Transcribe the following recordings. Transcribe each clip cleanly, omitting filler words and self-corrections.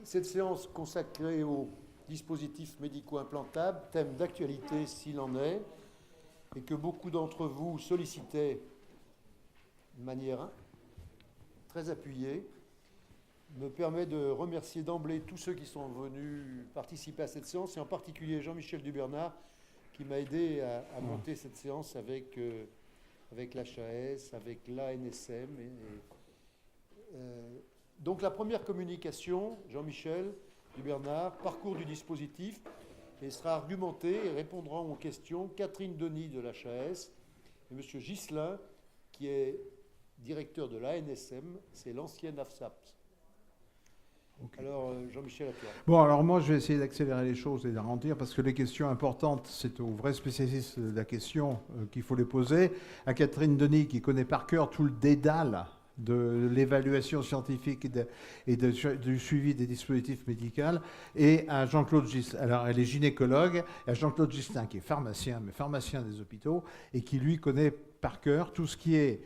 Cette séance consacrée aux dispositifs médicaux implantables, thème d'actualité s'il en est, et que beaucoup d'entre vous sollicitaient de manière très appuyée, me permet de remercier d'emblée tous ceux qui sont venus participer à cette séance, et en particulier Jean-Michel Dubernard, qui m'a aidé à monter cette séance avec l'HAS, avec l'ANSM. Donc la première communication, Jean-Michel Dubernard, parcours du dispositif, et sera argumenté et répondront aux questions Catherine Denis de l'HAS et M. Ghislain, qui est directeur de l'ANSM, c'est l'ancienne AFSAPS. Okay. Alors, Jean-Michel, à toi. Bon, alors moi, je vais essayer d'accélérer les choses et d'arrondir, parce que les questions importantes, c'est aux vrais spécialistes de la question qu'il faut les poser. À Catherine Denis, qui connaît par cœur tout le dédale de l'évaluation scientifique et du suivi des dispositifs médicaux, et à Jean-Claude Ghislain. Alors, elle est gynécologue, et à Jean-Claude Ghislain, qui est pharmacien, mais pharmacien des hôpitaux, et qui, lui, connaît par cœur tout ce qui est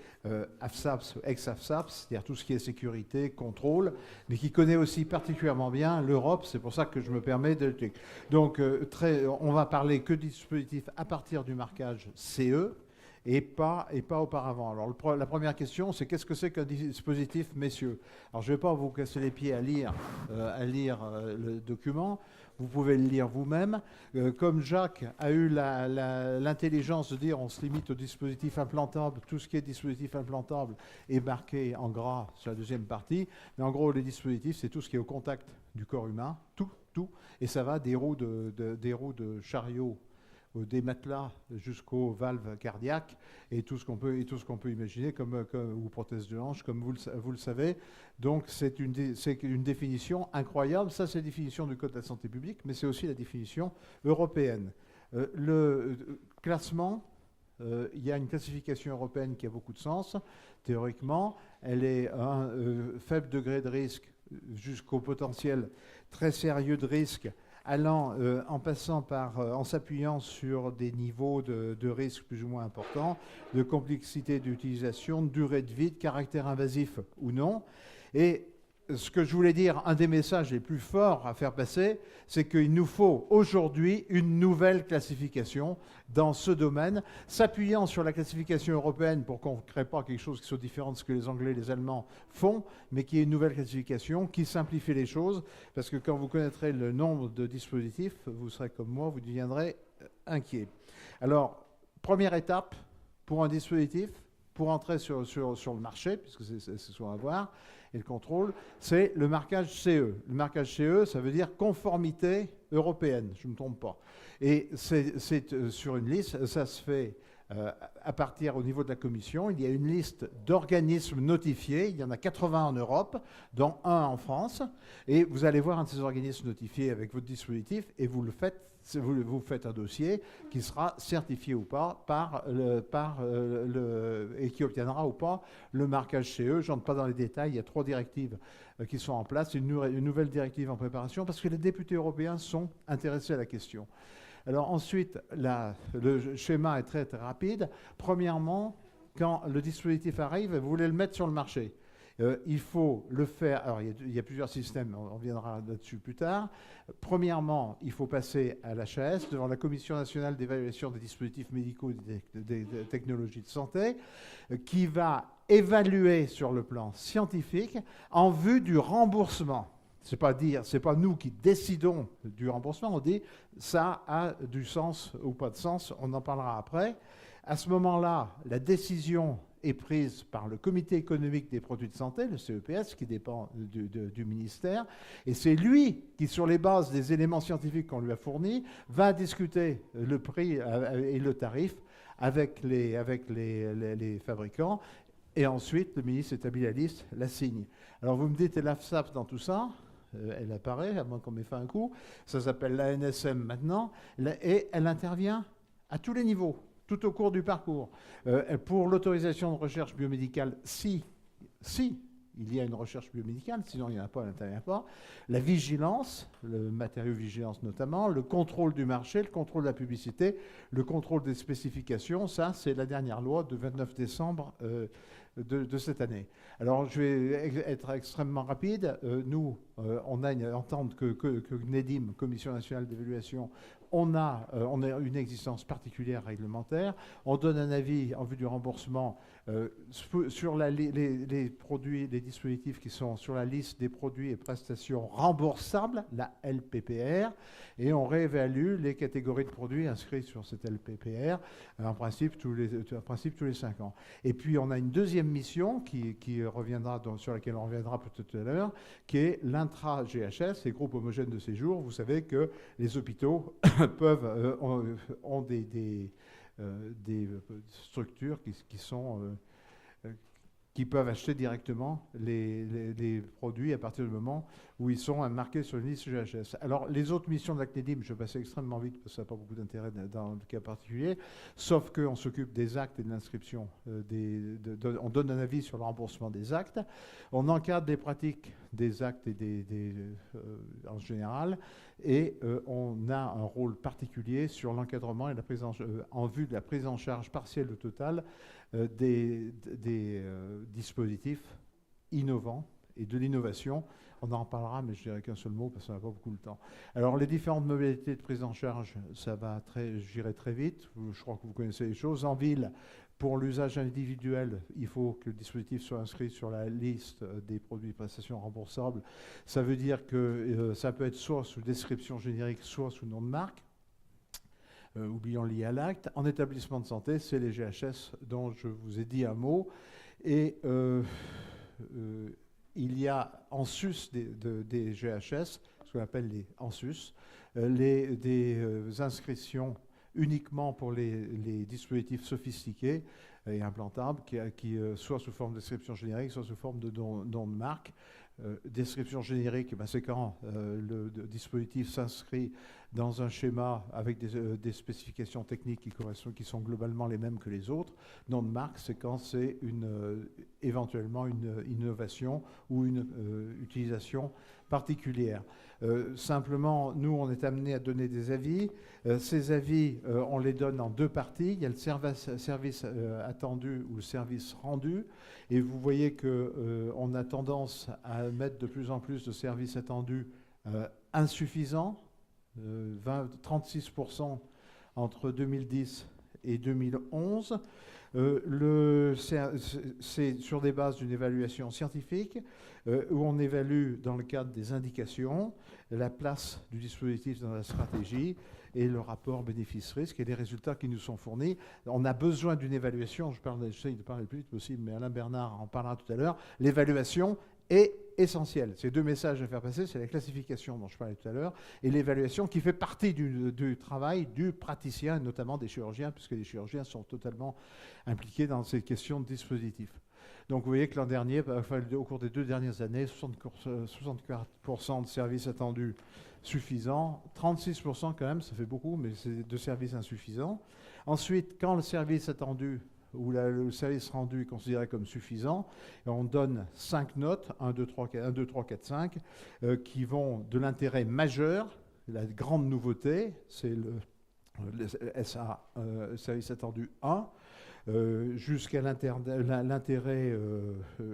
AFSAPS, ex-AFSAPS, c'est-à-dire tout ce qui est sécurité, contrôle, mais qui connaît aussi particulièrement bien l'Europe. C'est pour ça que je me permets de... Donc, on va parler que du dispositif à partir du marquage CE, et pas auparavant. Alors, la première question, c'est qu'est-ce que c'est qu'un dispositif, messieurs? Alors, je ne vais pas vous casser les pieds à lire le document. Vous pouvez le lire vous-même. Comme Jacques a eu l'intelligence de dire on se limite au dispositif implantable, tout ce qui est dispositif implantable est marqué en gras sur la deuxième partie. Mais en gros, les dispositifs, c'est tout ce qui est au contact du corps humain, tout. Et ça va des roues de chariot, des matelas jusqu'aux valves cardiaques et tout ce qu'on peut imaginer ou prothèses de hanche, comme vous le savez. Donc c'est une définition incroyable. Ça, c'est la définition du Code de la santé publique, mais c'est aussi la définition européenne. Le classement, il y a une classification européenne qui a beaucoup de sens. Théoriquement, elle est un faible degré de risque jusqu'au potentiel très sérieux de risque, allant en s'appuyant sur des niveaux de risque plus ou moins importants, de complexité d'utilisation, de durée de vie, de caractère invasif ou non. Et ce que je voulais dire, un des messages les plus forts à faire passer, c'est qu'il nous faut aujourd'hui une nouvelle classification dans ce domaine, s'appuyant sur la classification européenne pour qu'on ne crée pas quelque chose qui soit différent de ce que les Anglais et les Allemands font, mais qui est une nouvelle classification qui simplifie les choses, parce que quand vous connaîtrez le nombre de dispositifs, vous serez comme moi, vous deviendrez inquiet. Alors, première étape pour un dispositif, pour entrer sur le marché, puisque c'est ce qu'on va voir, et le contrôle, c'est le marquage CE. Le marquage CE, ça veut dire conformité européenne, je ne me trompe pas. Et c'est sur une liste, ça se fait à partir au niveau de la Commission. Il y a une liste d'organismes notifiés, il y en a 80 en Europe, dont un en France, et vous allez voir un de ces organismes notifiés avec votre dispositif, et vous faites un dossier qui sera certifié ou pas et qui obtiendra ou pas le marquage CE. Je n'entre pas dans les détails, il y a 3 directives qui sont en place, une nouvelle directive en préparation, parce que les députés européens sont intéressés à la question. Alors ensuite, le schéma est très, très rapide. Premièrement, quand le dispositif arrive, vous voulez le mettre sur le marché. Il faut le faire. Alors, il y a plusieurs systèmes, on reviendra là-dessus plus tard. Premièrement, il faut passer à l'HAS, devant la Commission nationale d'évaluation des dispositifs médicaux et des technologies de santé, qui va évaluer sur le plan scientifique en vue du remboursement. C'est pas nous qui décidons du remboursement, on dit ça a du sens ou pas de sens, on en parlera après. À ce moment-là, la décision est prise par le Comité économique des produits de santé, le CEPS, qui dépend du ministère, et c'est lui qui, sur les bases des éléments scientifiques qu'on lui a fournis, va discuter le prix et le tarif avec les fabricants, et ensuite le ministre établit la liste, la signe. Alors vous me dites, et l'AFSAPS dans tout ça, elle apparaît, à moins qu'on m'ait fait un coup, ça s'appelle l'ANSM maintenant, et elle intervient à tous les niveaux, tout au cours du parcours. Pour l'autorisation de recherche biomédicale, si il y a une recherche biomédicale, sinon il n'y en a pas, elle n'intervient pas. La vigilance, le matériau vigilance notamment, le contrôle du marché, le contrôle de la publicité, le contrôle des spécifications, ça c'est la dernière loi de 29 décembre de cette année. Alors je vais être extrêmement rapide. Nous, on a une entente que CNEDIM, Commission nationale d'évaluation, on a une existence particulière réglementaire. On donne un avis en vue du remboursement sur les produits, les dispositifs qui sont sur la liste des produits et prestations remboursables, la LPPR, et on réévalue les catégories de produits inscrits sur cette LPPR, en principe tous les 5 ans. Et puis on a une deuxième mission sur laquelle on reviendra peut-être tout à l'heure, qui est l'intra-GHS, les groupes homogènes de séjour. Vous savez que les hôpitaux ont des structures qui peuvent acheter directement les produits à partir du moment où ils sont marqués sur une liste GHS. Alors, les autres missions de la CNEDIM, je vais passer extrêmement vite parce que ça n'a pas beaucoup d'intérêt dans le cas particulier, sauf qu'on s'occupe des actes et de l'inscription. On donne un avis sur le remboursement des actes. On encadre des pratiques des actes et en général, et on a un rôle particulier sur l'encadrement et en vue de la prise en charge partielle ou totale des dispositifs innovants et de l'innovation. On en parlera, mais je dirais qu'un seul mot parce qu'on n'a pas beaucoup de temps. Alors, les différentes modalités de prise en charge, j'irai très vite. Je crois que vous connaissez les choses. En ville, pour l'usage individuel, il faut que le dispositif soit inscrit sur la liste des produits et prestations remboursables. Ça veut dire que ça peut être soit sous description générique, soit sous nom de marque, ou bilan lié à l'acte. En établissement de santé, c'est les GHS dont je vous ai dit un mot. Et il y a en sus des GHS, ce qu'on appelle les en sus, des inscriptions uniquement pour les dispositifs sophistiqués et implantables, qui soit sous forme de description générique, soit sous forme de nom de marque. Description générique, c'est quand le dispositif s'inscrit dans un schéma avec des spécifications techniques qui sont globalement les mêmes que les autres. Nom de marque, c'est quand c'est éventuellement une innovation ou une utilisation particulière. Simplement, nous, on est amené à donner des avis. Ces avis, on les donne en deux parties. Il y a le service attendu ou le service rendu. Et vous voyez qu'on a tendance à mettre de plus en plus de services attendus insuffisants, 36% entre 2010 et 2011. C'est sur des bases d'une évaluation scientifique où on évalue dans le cadre des indications la place du dispositif dans la stratégie et le rapport bénéfice-risque et les résultats qui nous sont fournis. On a besoin d'une évaluation, j'essaie de parler le plus vite possible, mais Alain Bernard en parlera tout à l'heure. L'évaluation est essentielle. Ces deux messages à faire passer, c'est la classification dont je parlais tout à l'heure et l'évaluation qui fait partie du travail du praticien, notamment des chirurgiens, puisque les chirurgiens sont totalement impliqués dans ces questions de dispositifs. Donc vous voyez que l'an dernier, au cours des 2 dernières années, 64% de services attendus suffisants, 36% quand même, ça fait beaucoup, mais c'est de services insuffisants. Ensuite, quand le service attendu ou le service rendu est considéré comme suffisant, on donne 5 notes, 1, 2, 3, 4, 5, qui vont de l'intérêt majeur, la grande nouveauté, c'est le SA, service attendu 1, jusqu'à l'intérêt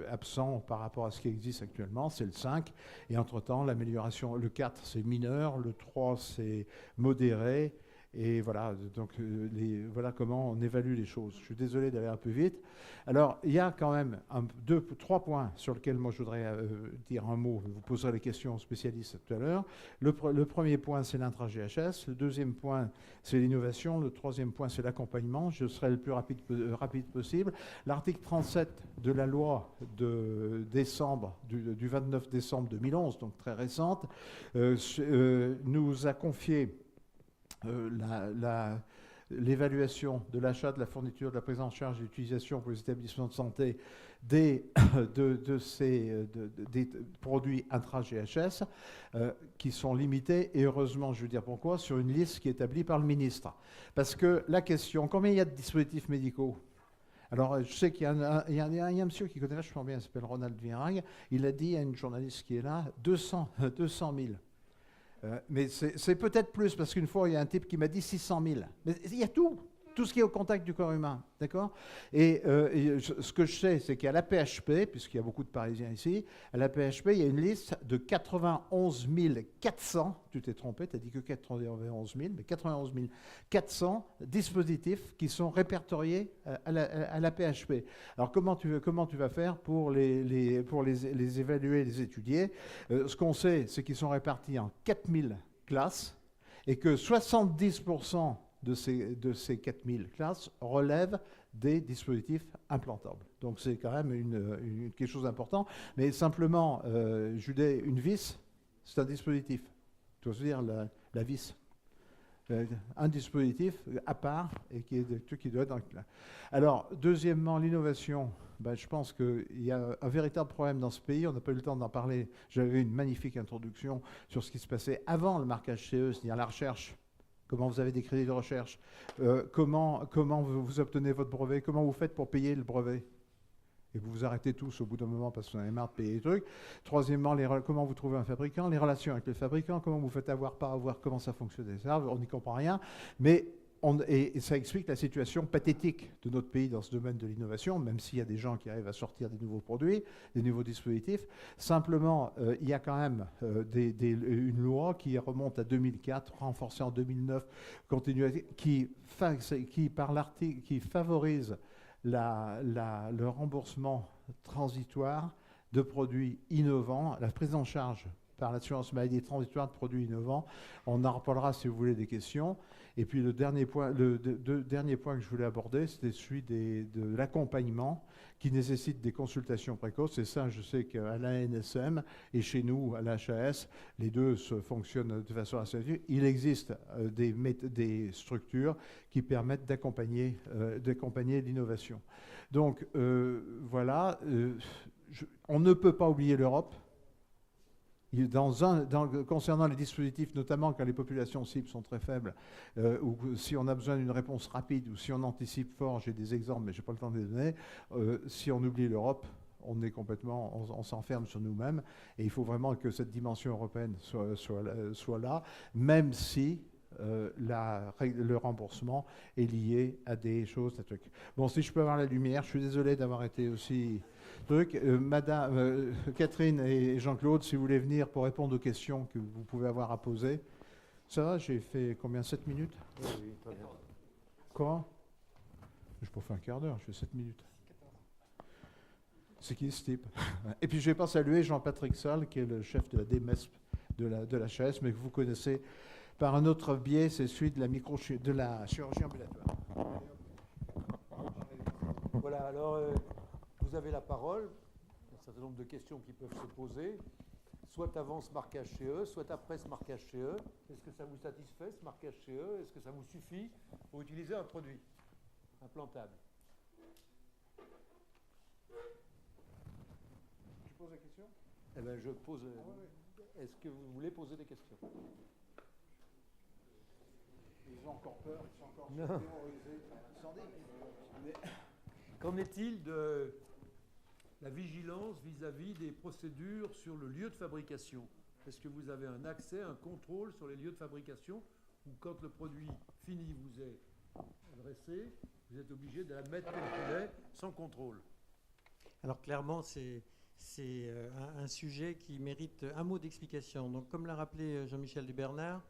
absent par rapport à ce qui existe actuellement, c'est le 5. Et entre-temps, l'amélioration, le 4, c'est mineur, le 3, c'est modéré. Et voilà, donc voilà comment on évalue les choses. Je suis désolé d'aller un peu vite. Alors, il y a quand même 3 points sur lesquels moi je voudrais dire un mot. Vous poserez les questions aux spécialistes tout à l'heure. Le premier point, c'est l'intra-GHS. Le deuxième point, c'est l'innovation. Le troisième point, c'est l'accompagnement. Je serai le plus rapide possible. L'article 37 de la loi de décembre, du 29 décembre 2011, donc très récente, nous a confié l'évaluation de l'achat, de la fourniture, de la prise en charge et l'utilisation pour les établissements de santé des produits intra-GHS qui sont limités, et heureusement, je veux dire pourquoi, sur une liste qui est établie par le ministre. Parce que la question, combien il y a de dispositifs médicaux ? Alors, je sais qu'il y a un monsieur qui connaît vachement bien, il s'appelle Ronald Virag, il a dit à une journaliste qui est là, 200 000. Mais c'est peut-être plus, parce qu'une fois, il y a un type qui m'a dit 600 000. Mais il y a tout tout ce qui est au contact du corps humain, d'accord ? Et ce que je sais, c'est qu'à la PHP, puisqu'il y a beaucoup de Parisiens ici, à la PHP, il y a une liste de 91 400, tu t'es trompé, tu as dit que 91 000, mais 91 400 dispositifs qui sont répertoriés à la PHP. Alors comment tu vas faire pour les évaluer, les étudier ? Ce qu'on sait, c'est qu'ils sont répartis en 4000 classes et que 70% de ces 4000 classes relèvent des dispositifs implantables. Donc c'est quand même quelque chose d'important. Mais simplement, Judet, une vis, c'est un dispositif. Tu veux dire la vis. Un dispositif à part et qui doit être... Alors, deuxièmement, l'innovation. Je pense qu'il y a un véritable problème dans ce pays. On n'a pas eu le temps d'en parler. J'avais une magnifique introduction sur ce qui se passait avant le marquage CE, c'est-à-dire la recherche. Comment vous avez des crédits de recherche, comment vous obtenez votre brevet, comment vous faites pour payer le brevet. Et vous vous arrêtez tous au bout d'un moment parce que vous en avez marre de payer les trucs. Troisièmement, comment vous trouvez un fabricant, les relations avec le fabricant, comment vous faites avoir, pas avoir, comment ça fonctionne. Ça, on n'y comprend rien. Mais et ça explique la situation pathétique de notre pays dans ce domaine de l'innovation, même s'il y a des gens qui arrivent à sortir des nouveaux produits, des nouveaux dispositifs. Simplement, il y a quand même une loi qui remonte à 2004, renforcée en 2009, qui favorise le remboursement transitoire de produits innovants, la prise en charge par l'assurance maladie transitoire de produits innovants. On en reparlera si vous voulez des questions. Et puis le dernier point que je voulais aborder, c'était celui de l'accompagnement qui nécessite des consultations précoces. Et ça, je sais qu'à l'ANSM et chez nous, à l'HAS, les deux fonctionnent de façon assez active. Il existe des structures qui permettent d'accompagner l'innovation. Donc voilà, on ne peut pas oublier l'Europe. Concernant les dispositifs, notamment quand les populations cibles sont très faibles, ou si on a besoin d'une réponse rapide, ou si on anticipe fort, j'ai des exemples, mais je n'ai pas le temps de les donner, si on oublie l'Europe, on s'enferme sur nous-mêmes, et il faut vraiment que cette dimension européenne soit là, même si le remboursement est lié à des choses, des trucs. Bon, si je peux avoir la lumière, je suis désolé d'avoir été aussi... Madame Catherine et Jean-Claude, si vous voulez venir pour répondre aux questions que vous pouvez avoir à poser. Ça va, j'ai fait combien, 7 minutes? Oui, très bien. Quoi? Je peux faire un quart d'heure, je fais 7 minutes. C'est qui ce type? Et puis je ne vais pas saluer Jean-Patrick Salle, qui est le chef de la DMESP de la HAS, mais que vous connaissez par un autre biais, c'est celui de la chirurgie ambulatoire. Voilà, alors... Vous avez la parole, un certain nombre de questions qui peuvent se poser, soit avant ce marquage CE, soit après ce marquage CE. Est-ce que ça vous satisfait, ce marquage CE? Est-ce que ça vous suffit pour utiliser un produit implantable? Tu poses la question? Eh bien, je pose... Est-ce que vous voulez poser des questions? Ils ont encore peur, ils sont encore terrorisés par l'incendie. Qu'en est-il de la vigilance vis-à-vis des procédures sur le lieu de fabrication? Est-ce que vous avez un accès, un contrôle sur les lieux de fabrication, ou quand le produit fini vous est adressé, vous êtes obligé de la mettre tel qu'il est, sans contrôle? Alors clairement, c'est un sujet qui mérite un mot d'explication. Donc comme l'a rappelé Jean-Michel Dubernard,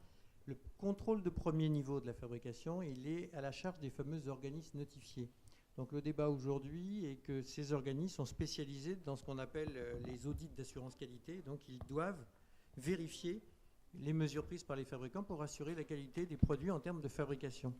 le contrôle de premier niveau de la fabrication, il est à la charge des fameux organismes notifiés. Donc le débat aujourd'hui est que ces organismes sont spécialisés dans ce qu'on appelle les audits d'assurance qualité. Donc ils doivent vérifier les mesures prises par les fabricants pour assurer la qualité des produits en termes de fabrication.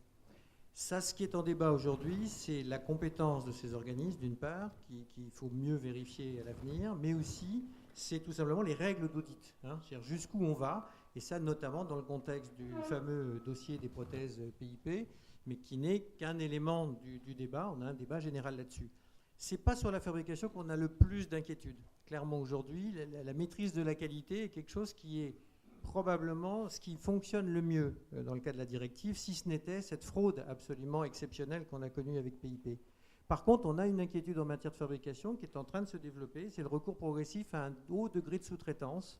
Ça, ce qui est en débat aujourd'hui, c'est la compétence de ces organismes, d'une part, qu'il faut mieux vérifier à l'avenir, mais aussi, c'est tout simplement les règles d'audit. C'est-à-dire jusqu'où on va, et ça notamment dans le contexte du fameux dossier des prothèses PIP, mais qui n'est qu'un élément du débat. On a un débat général là-dessus. Ce n'est pas sur la fabrication qu'on a le plus d'inquiétude. Clairement, aujourd'hui, la maîtrise de la qualité est quelque chose qui est probablement ce qui fonctionne le mieux dans le cas de la directive, si ce n'était cette fraude absolument exceptionnelle qu'on a connue avec PIP. Par contre, on a une inquiétude en matière de fabrication qui est en train de se développer, c'est le recours progressif à un haut degré de sous-traitance,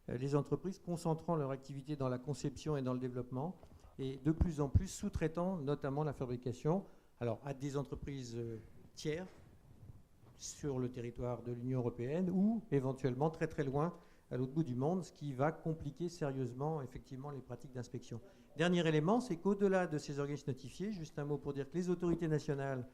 les entreprises concentrant leur activité dans la conception et dans le développement, et de plus en plus sous-traitant notamment la fabrication alors, à des entreprises tiers sur le territoire de l'Union européenne ou éventuellement très très loin à l'autre bout du monde, ce qui va compliquer sérieusement effectivement les pratiques d'inspection. Dernier élément, c'est qu'au-delà de ces organismes notifiés, juste un mot pour dire que les autorités nationales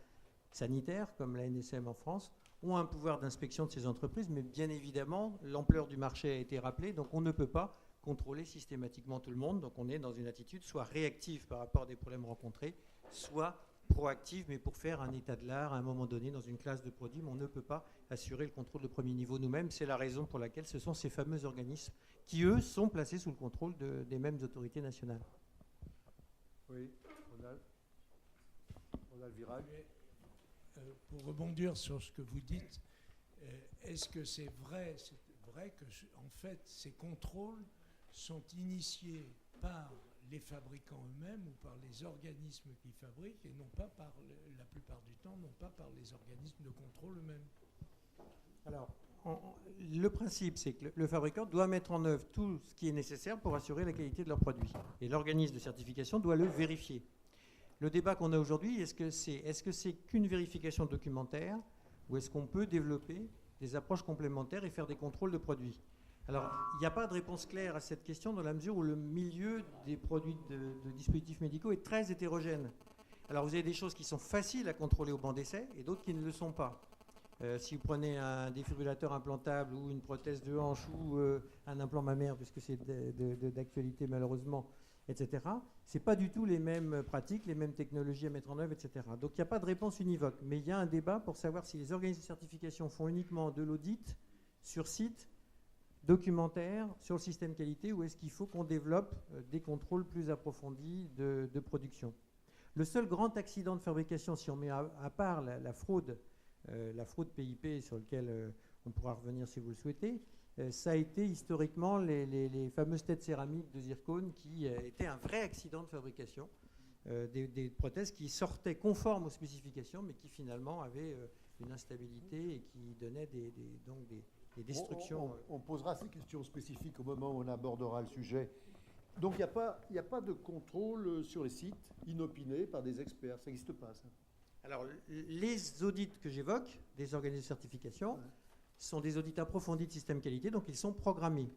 sanitaires, comme la NSM en France, ont un pouvoir d'inspection de ces entreprises, mais bien évidemment, l'ampleur du marché a été rappelée, donc on ne peut pas contrôler systématiquement tout le monde, donc on est dans une attitude soit réactive par rapport à des problèmes rencontrés, soit proactive, mais pour faire un état de l'art à un moment donné dans une classe de produits, mais on ne peut pas assurer le contrôle de premier niveau nous-mêmes. C'est la raison pour laquelle ce sont ces fameux organismes qui, eux, sont placés sous le contrôle des mêmes autorités nationales. Oui, on a le virage. Pour rebondir sur ce que vous dites, est-ce que c'est vrai que, en fait, ces contrôles sont initiés par les fabricants eux-mêmes ou par les organismes qui fabriquent et non pas par, la plupart du temps, non pas par les organismes de contrôle eux-mêmes? Alors, le principe, c'est que le fabricant doit mettre en œuvre tout ce qui est nécessaire pour assurer la qualité de leur produit. Et l'organisme de certification doit le vérifier. Le débat qu'on a aujourd'hui, est-ce que c'est qu'une vérification documentaire ou est-ce qu'on peut développer des approches complémentaires et faire des contrôles de produits? Alors, il n'y a pas de réponse claire à cette question dans la mesure où le milieu des produits de dispositifs médicaux est très hétérogène. Alors, vous avez des choses qui sont faciles à contrôler au banc d'essai et d'autres qui ne le sont pas. Si vous prenez un défibrillateur implantable ou une prothèse de hanche ou un implant mammaire, puisque c'est d'actualité malheureusement, etc., ce n'est pas du tout les mêmes pratiques, les mêmes technologies à mettre en œuvre, etc. Donc, il n'y a pas de réponse univoque. Mais il y a un débat pour savoir si les organismes de certification font uniquement de l'audit sur site, documentaire sur le système qualité, ou est-ce qu'il faut qu'on développe des contrôles plus approfondis de production? Le seul grand accident de fabrication, si on met à part la fraude PIP sur lequel on pourra revenir si vous le souhaitez, ça a été historiquement les fameuses têtes céramiques de zircone qui étaient un vrai accident de fabrication, des prothèses qui sortaient conformes aux spécifications mais qui finalement avaient une instabilité et qui donnaient des destructions. On posera ces questions spécifiques au moment où on abordera le sujet. Donc il n'y a pas de contrôle sur les sites inopinés par des experts, ça n'existe pas ça? Alors les audits que j'évoque, des organismes de certification, sont des audits approfondis de système qualité, donc ils sont programmés.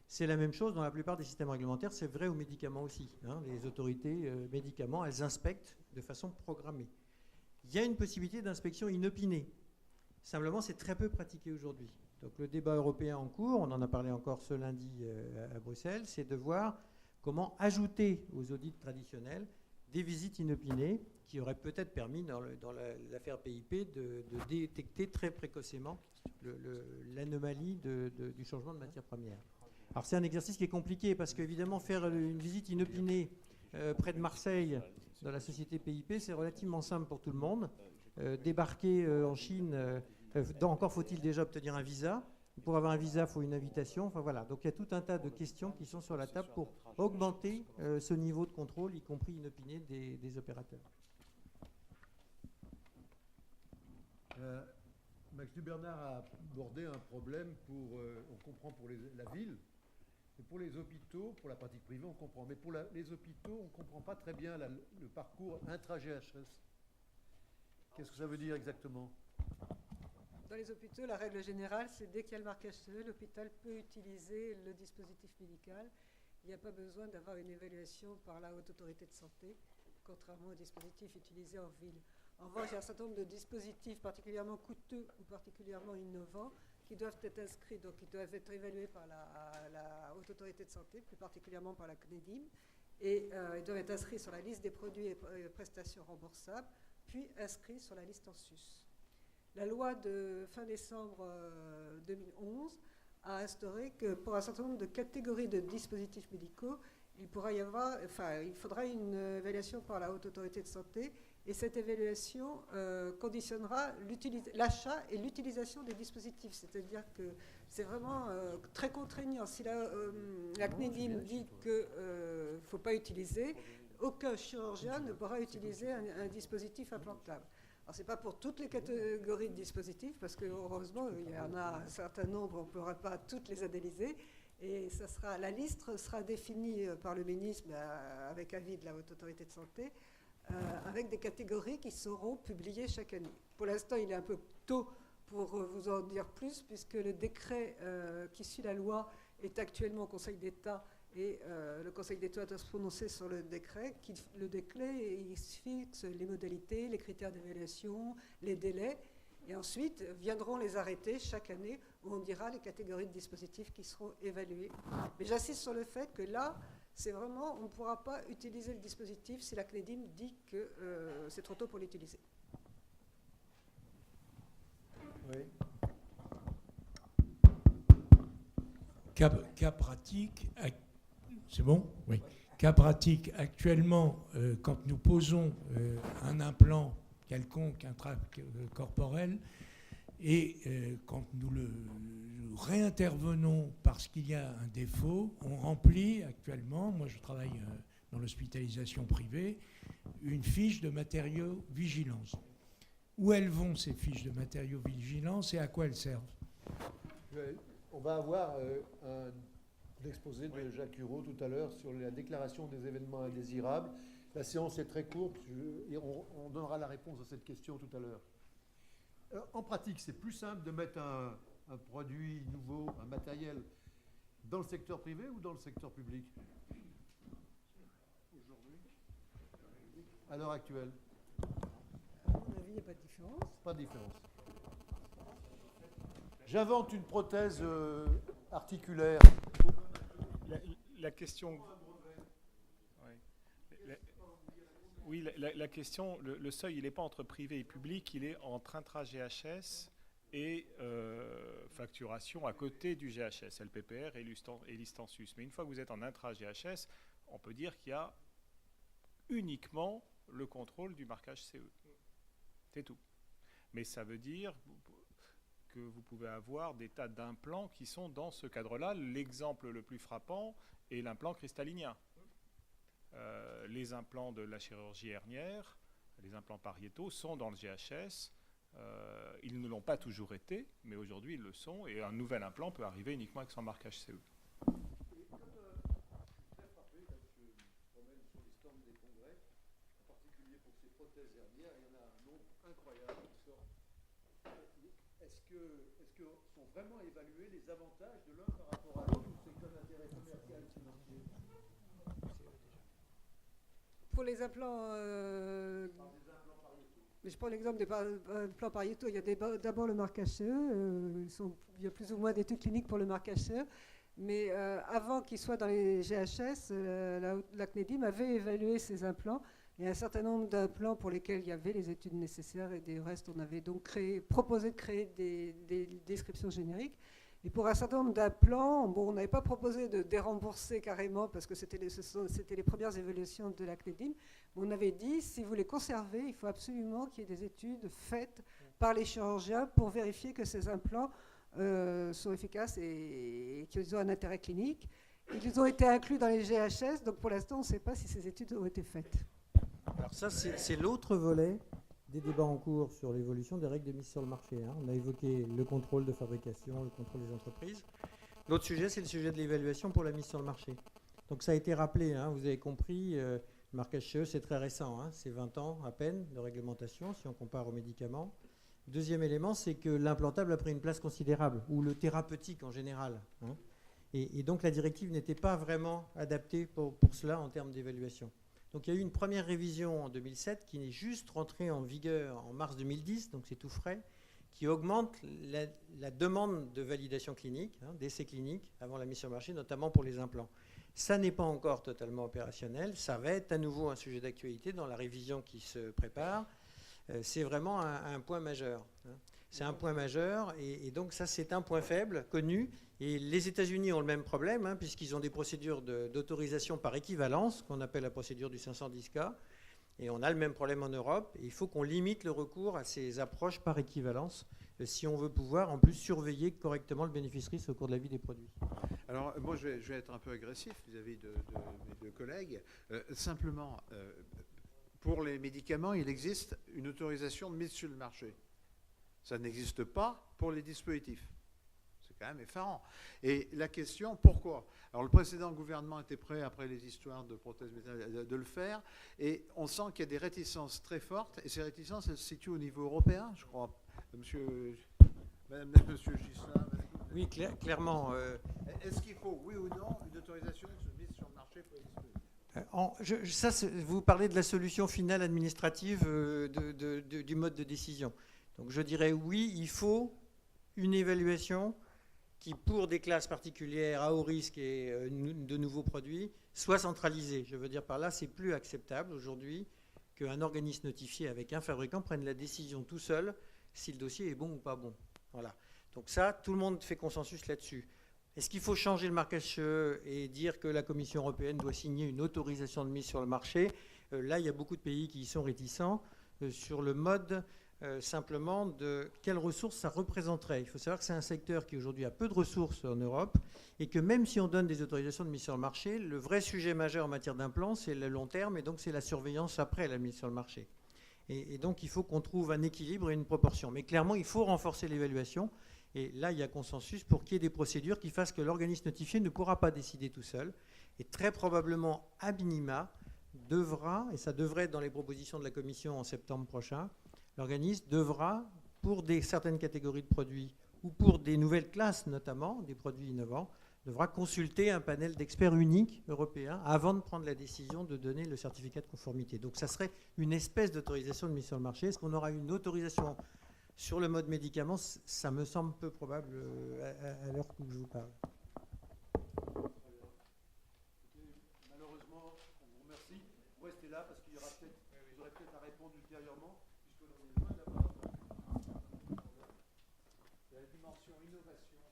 C'est la même chose dans la plupart des systèmes réglementaires, c'est vrai aux médicaments aussi. Les autorités médicaments, elles inspectent de façon programmée. Il y a une possibilité d'inspection inopinée. Simplement, c'est très peu pratiqué aujourd'hui. Donc le débat européen en cours, on en a parlé encore ce lundi à Bruxelles, c'est de voir comment ajouter aux audits traditionnels des visites inopinées qui auraient peut-être permis, dans l'affaire PIP, de détecter très précocement l'anomalie du changement de matière première. Alors c'est un exercice qui est compliqué parce qu'évidemment faire une visite inopinée près de Marseille dans la société PIP, c'est relativement simple pour tout le monde. Débarquer en Chine, encore faut-il déjà obtenir un visa. Pour avoir un visa, il faut une invitation. Enfin voilà. Donc il y a tout un tas de questions qui sont sur la table pour augmenter ce niveau de contrôle, y compris inopiné, des opérateurs. Max Dubernard a abordé un problème on comprend pour la ville, et pour les hôpitaux, pour la pratique privée, on comprend. Mais pour les hôpitaux, on ne comprend pas très bien le parcours intra-GHS. Qu'est-ce que ça veut dire exactement? Dans les hôpitaux, la règle générale, c'est dès qu'il y a le marquage CE, l'hôpital peut utiliser le dispositif médical. Il n'y a pas besoin d'avoir une évaluation par la haute autorité de santé, contrairement aux dispositifs utilisés en ville. En revanche, il y a un certain nombre de dispositifs particulièrement coûteux ou particulièrement innovants qui doivent être inscrits, donc ils doivent être évalués par la haute autorité de santé, plus particulièrement par la CNEDIM, et ils doivent être inscrits sur la liste des produits et prestations remboursables, puis inscrits sur la liste en sus. La loi de fin décembre 2011 a instauré que pour un certain nombre de catégories de dispositifs médicaux, il faudra une évaluation par la haute autorité de santé, et cette évaluation conditionnera l'achat et l'utilisation des dispositifs. C'est-à-dire que c'est vraiment très contraignant. Si la CNEDIM dit qu'il ne faut pas utiliser, aucun chirurgien ne pourra utiliser un dispositif implantable. Alors, ce n'est pas pour toutes les catégories de dispositifs, parce que heureusement, il y en a un certain nombre, on ne pourra pas toutes les analyser. Et la liste sera définie par le ministre avec avis de la Haute Autorité de Santé, avec des catégories qui seront publiées chaque année. Pour l'instant, il est un peu tôt pour vous en dire plus, puisque le décret qui suit la loi est actuellement au Conseil d'État, et le Conseil d'État doit se prononcer sur le décret. Le décret, il fixe les modalités, les critères d'évaluation, les délais, et ensuite viendront les arrêtés chaque année où on dira les catégories de dispositifs qui seront évalués. Mais j'insiste sur le fait que là, c'est vraiment, on ne pourra pas utiliser le dispositif si la CNEDIM dit que c'est trop tôt pour l'utiliser. Oui. Cas pratique, c'est bon? Oui. Cas pratique, actuellement, quand nous posons un implant quelconque intracorporel, et quand nous le réintervenons parce qu'il y a un défaut, on remplit actuellement, moi je travaille dans l'hospitalisation privée, une fiche de matériaux-vigilance. Où elles vont ces fiches de matériaux-vigilance et à quoi elles servent? On va avoir l'exposé de Jacques Hureau tout à l'heure sur la déclaration des événements indésirables. La séance est très courte et on donnera la réponse à cette question tout à l'heure. En pratique, c'est plus simple de mettre un produit nouveau, un matériel, dans le secteur privé ou dans le secteur public? Aujourd'hui, à l'heure actuelle? À mon avis, il n'y a pas de différence. Pas de différence. J'invente une prothèse articulaire. La question... Oui, la question, le seuil, il n'est pas entre privé et public, il est entre intra-GHS et facturation à côté du GHS, LPPR et Listensus. Mais une fois que vous êtes en intra-GHS, on peut dire qu'il y a uniquement le contrôle du marquage CE. C'est tout. Mais ça veut dire que vous pouvez avoir des tas d'implants qui sont dans ce cadre-là. L'exemple le plus frappant est l'implant cristallinien. Les implants de la chirurgie hernière, les implants pariétaux sont dans le GHS. Ils ne l'ont pas toujours été, mais aujourd'hui ils le sont. Et un nouvel implant peut arriver uniquement avec son marquage CE. Est-ce que sont vraiment évalués les avantages de l'un par rapport à l'autre ou c'est qu'un intérêt commercial financier? Pour les implants, mais je prends l'exemple des implants pariétaux. Il y a d'abord le marquage CE. Il y a plus ou moins d'études cliniques pour le marquage CE. Mais avant qu'ils soient dans les GHS, la CNEDIM avait évalué ces implants. Il y a un certain nombre d'implants pour lesquels il y avait les études nécessaires et des restes, on avait donc proposé de créer des descriptions génériques. Et pour un certain nombre d'implants, on n'avait pas proposé de dérembourser carrément parce que c'était les premières évaluations de la CNEDIM. On avait dit, si vous les conservez, il faut absolument qu'il y ait des études faites par les chirurgiens pour vérifier que ces implants sont efficaces et qu'ils ont un intérêt clinique. Ils ont été inclus dans les GHS, donc pour l'instant, on ne sait pas si ces études ont été faites. Alors ça, c'est l'autre volet des débats en cours sur l'évolution des règles de mise sur le marché. On a évoqué le contrôle de fabrication, le contrôle des entreprises. L'autre sujet, c'est le sujet de l'évaluation pour la mise sur le marché. Donc ça a été rappelé, vous avez compris, le marquage CE, c'est très récent, c'est 20 ans à peine de réglementation si on compare aux médicaments. Deuxième élément, c'est que l'implantable a pris une place considérable, ou le thérapeutique en général. Et donc la directive n'était pas vraiment adaptée pour cela en termes d'évaluation. Donc il y a eu une première révision en 2007 qui est juste rentrée en vigueur en mars 2010, donc c'est tout frais, qui augmente la demande de validation clinique, d'essais cliniques avant la mise sur le marché, notamment pour les implants. Ça n'est pas encore totalement opérationnel, ça va être à nouveau un sujet d'actualité dans la révision qui se prépare. C'est vraiment un point majeur. C'est un point majeur et donc ça c'est un point faible connu. Et les États-Unis ont le même problème puisqu'ils ont des procédures d'autorisation par équivalence qu'on appelle la procédure du 510K. Et on a le même problème en Europe. Et il faut qu'on limite le recours à ces approches par équivalence si on veut pouvoir en plus surveiller correctement le bénéfice-risque au cours de la vie des produits. Alors moi je vais être un peu agressif vis-à-vis de mes deux collègues. Simplement, pour les médicaments, il existe une autorisation de mise sur le marché. Ça n'existe pas pour les dispositifs. C'est quand même effarant. Et la question, pourquoi? Alors le précédent gouvernement était prêt, après les histoires de prothèses métalliques, de le faire, et on sent qu'il y a des réticences très fortes, et ces réticences, elles se situent au niveau européen, je crois. Monsieur Gislain. Oui, clairement. Est-ce qu'il faut, oui ou non, une autorisation de mise sur le marché pour les dispositifs? Vous parlez de la solution finale administrative du mode de décision. Donc je dirais oui, il faut une évaluation qui, pour des classes particulières à haut risque et de nouveaux produits, soit centralisée. Je veux dire par là, c'est plus acceptable aujourd'hui qu'un organisme notifié avec un fabricant prenne la décision tout seul si le dossier est bon ou pas bon. Voilà. Donc ça, tout le monde fait consensus là-dessus. Est-ce qu'il faut changer le marquage CE et dire que la Commission européenne doit signer une autorisation de mise sur le marché? Là, il y a beaucoup de pays qui y sont réticents sur le mode simplement de quelles ressources ça représenterait. Il faut savoir que c'est un secteur qui aujourd'hui a peu de ressources en Europe et que même si on donne des autorisations de mise sur le marché, le vrai sujet majeur en matière d'implants, c'est le long terme et donc c'est la surveillance après la mise sur le marché. Et donc il faut qu'on trouve un équilibre et une proportion. Mais clairement, il faut renforcer l'évaluation. Et là, il y a consensus pour qu'il y ait des procédures qui fassent que l'organisme notifié ne pourra pas décider tout seul. Et très probablement, à minima, devra, et ça devrait être dans les propositions de la Commission en septembre prochain, l'organisme devra, pour certaines catégories de produits ou pour des nouvelles classes notamment, des produits innovants, devra consulter un panel d'experts uniques européens avant de prendre la décision de donner le certificat de conformité. Donc ça serait une espèce d'autorisation de mise sur le marché. Est-ce qu'on aura une autorisation sur le mode médicament? Ça me semble peu probable à l'heure où je vous parle. Malheureusement, on vous remercie. Vous restez là parce qu'il y aura peut-être, vous aurez peut-être à répondre ultérieurement, puisque l'on est loin d'avoir la dimension innovation.